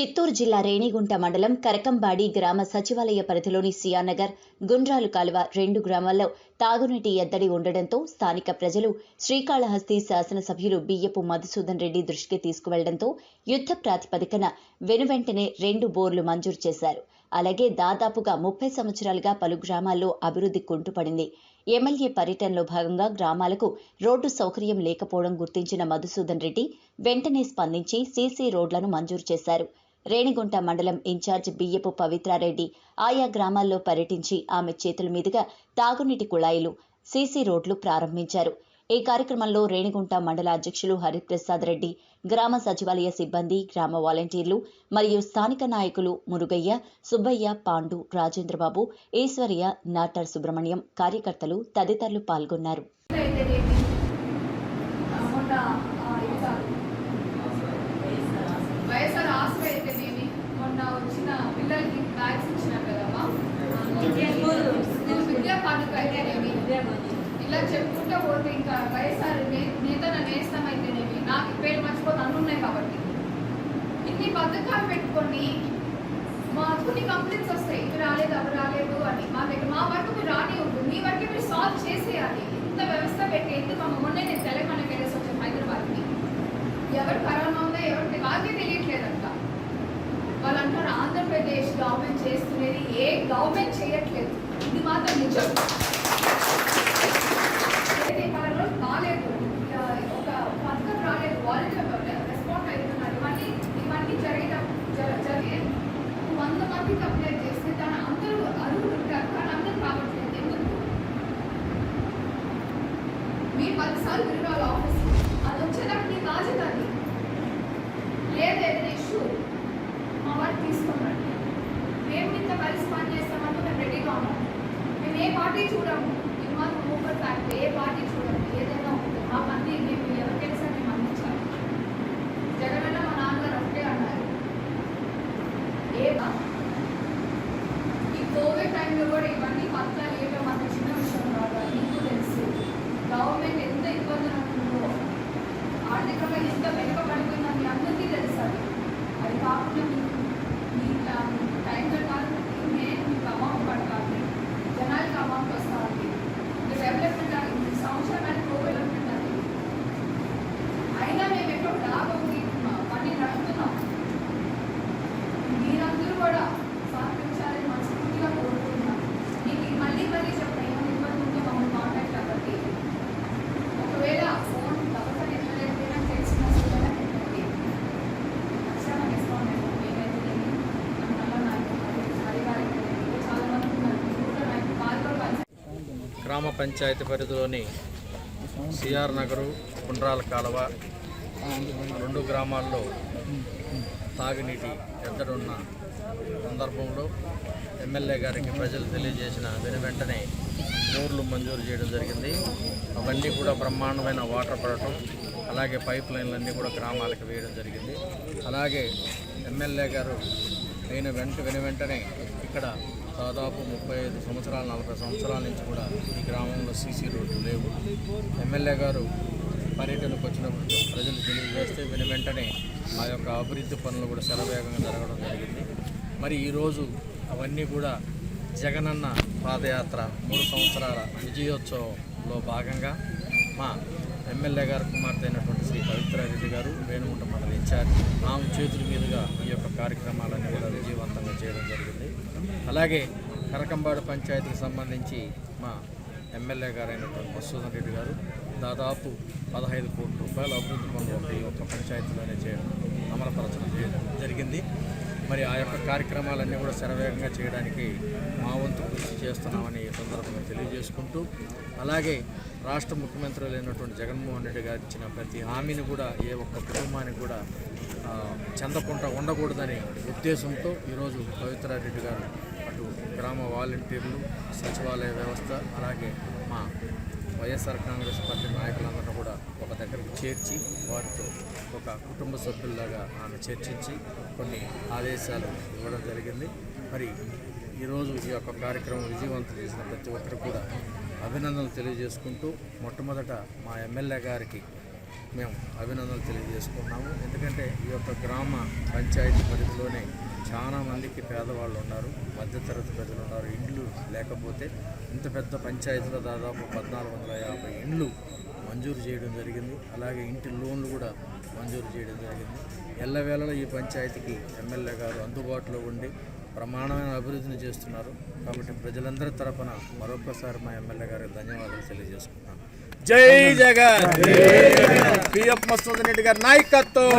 చిత్తూరు జిల్లా రేణిగుంట మండలం కరకంబాడి గ్రామ సచివాలయ పరిధిలోని సియానగర్, గుండ్రాలు కాలువ 2 గ్రామాల్లో తాగునీటి ఎద్దడి ఉండడంతో స్థానిక ప్రజలు శ్రీకాళహస్తి శాసనసభ్యులు బియ్యపు మధుసూదన్ రెడ్డి దృష్టికి తీసుకువెళ్లడంతో యుద్ధ ప్రాతిపదికన వెనువెంటనే 2 బోర్లు మంజూరు చేశారు. అలాగే దాదాపుగా 30 సంవత్సరాలుగా పలు గ్రామాల్లో అభివృద్ధి కుంటుపడింది. ఎమ్మెల్యే పర్యటనలో భాగంగా గ్రామాలకు రోడ్డు సౌకర్యం లేకపోవడం గుర్తించిన మధుసూదన్ రెడ్డి వెంటనే స్పందించి సీసీ రోడ్లను మంజూరు చేశారు. రేణిగుంట మండలం ఇన్ఛార్జ్ బియ్యపు పవిత్రారెడ్డి ఆయా గ్రామాల్లో పర్యటించి ఆమె చేతుల మీదుగా తాగునీటి కుళాయిలు, సీసీ రోడ్లు ప్రారంభించారు. ఈ కార్యక్రమంలో రేణిగుంట మండల అధ్యక్షులు హరిప్రసాద్ రెడ్డి, గ్రామ సచివాలయ సిబ్బంది, గ్రామ వాలంటీర్లు మరియు స్థానిక నాయకులు మురుగయ్య, సుబ్బయ్య, పాండు, రాజేంద్రబాబు, ఈశ్వర్య, నాటర్ సుబ్రహ్మణ్యం, కార్యకర్తలు తదితరులు పాల్గొన్నారు. ఇలా చెప్పుకుంటూ పోతే ఇంకా వైఎస్ఆర్ నేతన నేస్తమైతేనేమి నాకు పేరు మర్చిపోతే అన్నున్నాయి కాబట్టి ఇన్ని పథకాలు పెట్టుకొని మాకు కొన్ని కంప్లైంట్స్ వస్తాయి, ఇవి రాలేదు అవి రాలేదు అని. మా వరకు మీరు రాని ఉంటుంది, మీ వరకు మీరు సాల్వ్ చేసేయాలి. ఇంత వ్యవస్థ పెట్టి ఎందుకు మొన్నే నేను తెలంగాణకి వెళ్ళేసి వచ్చాను హైదరాబాద్కి. ఎవరు కరోనా ఉందో ఎవరికి వాళ్ళకే తెలియట్లేదంట. వాళ్ళు అంటారు ఆంధ్రప్రదేశ్ గవర్నమెంట్ చేస్తున్నది ఏ గవర్నమెంట్ చేయట్లేదు, ఇది మాత్రం నిజం. రాలేదు, ఒక పథకం రాలేదు, వాలంటీర్ రెస్పాండ్ అవుతున్నారు. ఇవన్నీ జరిగే 100 మందికి అప్లై చేస్తే దాని అందరూ అర్హులు ఉంటారు, కానీ అందరూ కావట్లేదు. ఎందుకు? మీ 10 సార్లు తిరగాలి ఆఫీస్, అది వచ్చేదానికి నీ రాజధాని లేదా ఏదైనా ఇష్యూ మా వారు తీసుకోండి. మేము ఇంత కలిసి పని చేస్తామంటే మేము రెడీగా ఉన్నాం. మేము ఏ పార్టీ చూడము, ఇది మాత్రం ఓపెన్ ఫ్యాక్ట్. ఏ పార్టీ చూడము, ఏదైనా ఉంటుంది ఆ మంది మేము ఎవరికైనా సరే మేము అందించాలి. జగన్ మా నాన్నగారు ఒకటే అన్నారు, ఈ కోవిడ్ టైంలో కూడా ఇవన్నీ పత్రాలు ఏవో మాకు చిన్న విషయం కాదు. మీకు తెలుసు గవర్నమెంట్ ఎంత ఇబ్బందులు ఉంటుందో, ఆర్థికంగా ఎంత వెనుకబడిపోయిందో మీ అందరికీ తెలుసు. అది కాకుండా మీ టైంలో కాదు, నేను మీకు అమౌంట్ పడతాను, జనాలకి అమౌంట్ వస్తుంది. డెవలప్మెంట్ అది సంవత్సరానికి డెవలప్మెంట్ అది. అయినా మేము ఎక్కడ లాభం పని నడుపుతున్నాం. మీరందరూ కూడా సహకరించాలని మనస్ఫూర్తిగా కోరుకుంటున్నాం. మీకు మళ్ళీ చెప్పండి, ఏమైనా ఇబ్బంది ఉందో మమ్మల్ని కాంటాక్ట్ అవ్వండి. ఒకవేళ ఫోన్ తప్పని ఎట్లయితే తెలిసిన పెట్టండి, ఖచ్చితంగా రెస్పాండ్ అయ్యాం. మేమైతే నల్ల నాయకులు చాలా మంది ఉన్నారు, ఊళ్ళో నాయకులు పాల్గొని గ్రామ పంచాయతీ పరిధిలోని సిఆర్ నగరు, గుండ్రాల కాలువ 2 గ్రామాల్లో తాగునీటి ఎద్దడున్న సందర్భంలో ఎమ్మెల్యే గారికి ప్రజలు తెలియజేసిన వెంటనే బోర్లు మంజూరు చేయడం జరిగింది. అవన్నీ కూడా బ్రహ్మాండమైన వాటర్ పడటం, అలాగే పైప్ లైన్లన్నీ కూడా గ్రామాలకు వేయడం జరిగింది. అలాగే ఎమ్మెల్యే గారు అయిన వెంటనే ఇక్కడ దాదాపు 35 సంవత్సరాలు 40 సంవత్సరాల నుంచి కూడా ఈ గ్రామంలో సీసీ రోడ్లు లేవు. ఎమ్మెల్యే గారు పర్యటనకు వచ్చినప్పుడు ప్రజలు తెలియజేస్తే వెంటనే ఆ యొక్క అభివృద్ధి పనులు కూడా శరవేగంగా జరగడం జరిగింది. మరి ఈరోజు అవన్నీ కూడా జగనన్న పాదయాత్ర 3 సంవత్సరాల విజయోత్సవంలో భాగంగా మా ఎమ్మెల్యే గారు కుమార్తె అయినటువంటి శ్రీ పవిత్రారెడ్డి గారు, రేణిగుంట మండల ఇన్ఛార్జ్, ఆమె చేతుల మీదుగా ఈ యొక్క కార్యక్రమాలన్నీ కూడా విజయవంతంగా చేయడం జరిగింది. అలాగే కరకంబాడు పంచాయతీకి సంబంధించి మా ఎమ్మెల్యే గారు అయినటువంటి మధుసూదన్ రెడ్డి గారు దాదాపు 15 కోట్ల రూపాయల అభివృద్ధి పనులు ఈ యొక్క పంచాయతీలోనే అమలుపరచడం జరిగింది. మరి ఆ యొక్క కార్యక్రమాలన్నీ కూడా శరవేగంగా చేయడానికి మా వంతు కృషి చేస్తున్నామని ఈ సందర్భంగా తెలియజేసుకుంటూ, అలాగే రాష్ట్ర ముఖ్యమంత్రి అయినటువంటి జగన్మోహన్ రెడ్డి గారు ఇచ్చిన ప్రతి హామీని కూడా ఏ ఒక్క కుటుంబానికి కూడా చెందకుండా ఉండకూడదనే ఉద్దేశంతో ఈరోజు పవిత్రారెడ్డి గారు అటు గ్రామ వాలంటీర్లు, సచివాలయ వ్యవస్థ, అలాగే మా వైఎస్ఆర్ కాంగ్రెస్ పార్టీ నాయకులందరూ కూడా ఒక దగ్గరికి చేర్చి వారితో ఒక కుటుంబ సభ్యుల్లాగా ఆమె చర్చించి కొన్ని ఆదేశాలు ఇవ్వడం జరిగింది. మరి ఈరోజు ఈ యొక్క కార్యక్రమం విజయవంతం చేసిన ప్రతి ఒక్కరికి కూడా అభినందనలు తెలియజేసుకుంటూ, మొట్టమొదట మా ఎమ్మెల్యే గారికి మేము అభినందనలు తెలియజేసుకున్నాము. ఎందుకంటే ఈ యొక్క గ్రామ పంచాయతీ పరిధిలోనే చాలా మందికి పేదవాళ్ళు ఉన్నారు, మధ్యతరగతి ప్రజలు ఉన్నారు. ఇండ్లు లేకపోతే ఇంత పెద్ద పంచాయతీలో దాదాపు 1450 ఇండ్లు మంజూరు చేయడం జరిగింది. అలాగే ఇంటి లోన్లు కూడా మంజూరు చేయడం జరిగింది. ఎల్లవేళలో ఈ పంచాయతీకి ఎమ్మెల్యే గారు అందుబాటులో ఉండి ప్రమాణమైన అభివృద్ధిని చేస్తున్నారు. కాబట్టి ప్రజలందరి తరపున మరొకసారి మా ఎమ్మెల్యే గారికి ధన్యవాదాలు తెలియజేసుకుంటున్నాను. జై జగన్. పిఎఫ్ మసూద్ రెడ్డి గారి నాయకత్వం.